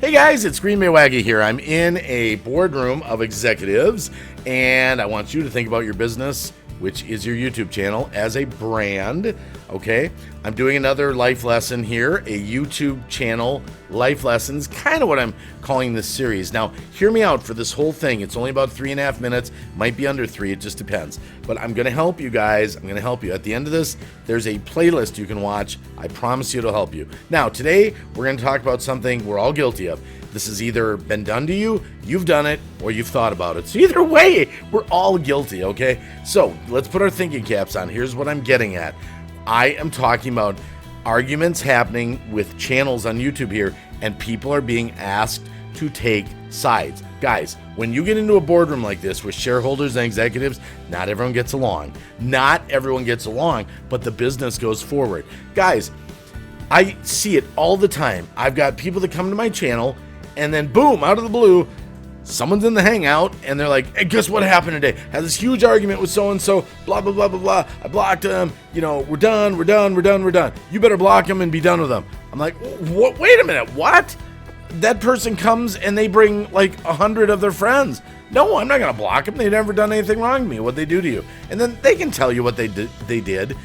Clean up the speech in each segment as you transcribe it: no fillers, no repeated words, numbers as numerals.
Hey guys, it's greenbaywacky here. I'm in a boardroom of executives, and I want you to think about your business, which is your YouTube channel, as a brand. Okay, I'm doing another life lesson here, a YouTube channel life lessons, kind of what I'm calling this series. Now, hear me out for this whole thing. It's only about 3.5 minutes, might be under 3, it just depends. But I'm gonna help you guys, I'm gonna help you. At the end of this, there's a playlist you can watch. I promise you it'll help you. Now, today, we're gonna talk about something we're all guilty of. This has either been done to you, you've done it, or you've thought about it. So either way, we're all guilty, okay? So let's put our thinking caps on. Here's what I'm getting at. I am talking about arguments happening with channels on YouTube here, and people are being asked to take sides. Guys, when you get into a boardroom like this with shareholders and executives, not everyone gets along. Not everyone gets along, but the business goes forward. Guys, I see it all the time. I've got people that come to my channel, and then boom, out of the blue, someone's in the hangout and they're like, hey, guess what happened today? Had this huge argument with so-and-so, blah, blah, blah, blah, blah. I blocked him. We're done. You better block him and be done with him. I'm like, what? Wait a minute. What? That person comes and they bring like 100 of their friends. No, I'm not going to block them. They've never done anything wrong to me. What'd they do to you? And then they can tell you what they did.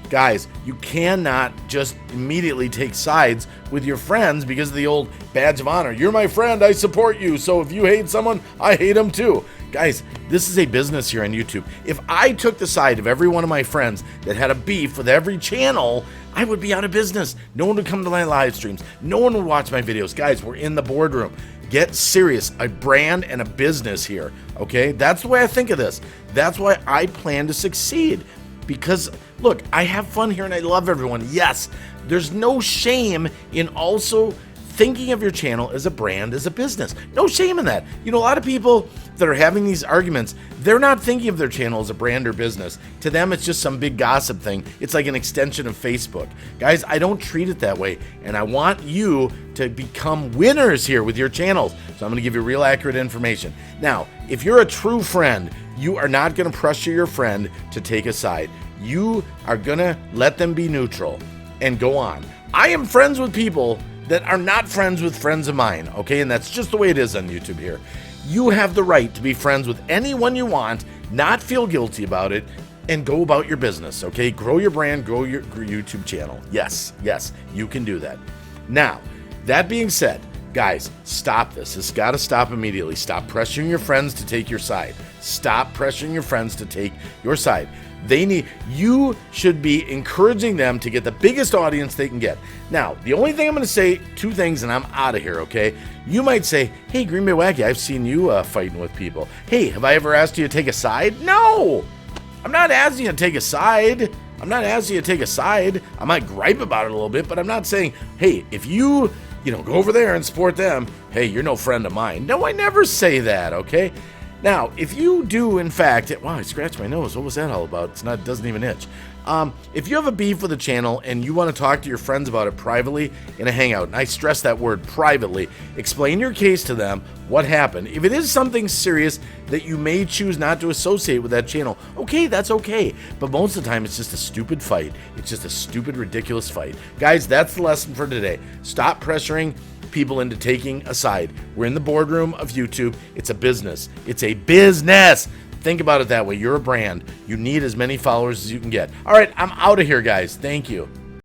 Guys, you cannot just immediately take sides with your friends because of the old badge of honor. You're my friend, I support you, so if you hate someone, I hate them too. Guys, this is a business here on YouTube. If I took the side of every one of my friends that had a beef with every channel, I would be out of business. No one would come to my live streams. No one would watch my videos. Guys, we're in the boardroom. Get serious. A brand and a business here, okay? That's the way I think of this. That's why I plan to succeed. Because, look, I have fun here and I love everyone. Yes, there's no shame in also thinking of your channel as a brand, as a business. No shame in that. A lot of people that are having these arguments, they're not thinking of their channel as a brand or business. To them, it's just some big gossip thing. It's like an extension of Facebook. Guys, I don't treat it that way. And I want you to become winners here with your channels. So I'm going to give you real accurate information. Now, if you're a true friend, you are not going to pressure your friend to take a side. You are going to let them be neutral and go on. I am friends with people that are not friends with friends of mine, okay? And that's just the way it is on YouTube here. You have the right to be friends with anyone you want, not feel guilty about it, and go about your business, okay? Grow your brand, grow your YouTube channel. Yes, you can do that. Now, that being said, guys, stop this. It's got to stop immediately. Stop pressuring your friends to take your side. Stop pressuring your friends to take your side. You should be encouraging them to get the biggest audience they can get. Now, the only thing I'm going to say, 2 things, and I'm out of here, okay? You might say, hey, Greenbaywacky, I've seen you fighting with people. Hey, have I ever asked you to take a side? No! I'm not asking you to take a side. I might gripe about it a little bit, but I'm not saying, hey, if you go over there and support them, hey, you're no friend of mine. No, I never say that, okay? Now, if you do, in fact, wow, I scratched my nose. What was that all about? It doesn't even itch. If you have a beef with a channel and you want to talk to your friends about it privately in a hangout, and I stress that word privately, explain your case to them, what happened. If it is something serious that you may choose not to associate with that channel, okay, that's okay. But most of the time, it's just a stupid fight. It's just a stupid, ridiculous fight. Guys, that's the lesson for today. Stop pressuring people into taking a side. We're in the boardroom of YouTube. It's a business. It's a business. Think about it that way. You're a brand. You need as many followers as you can get. All right, I'm out of here, guys. Thank you.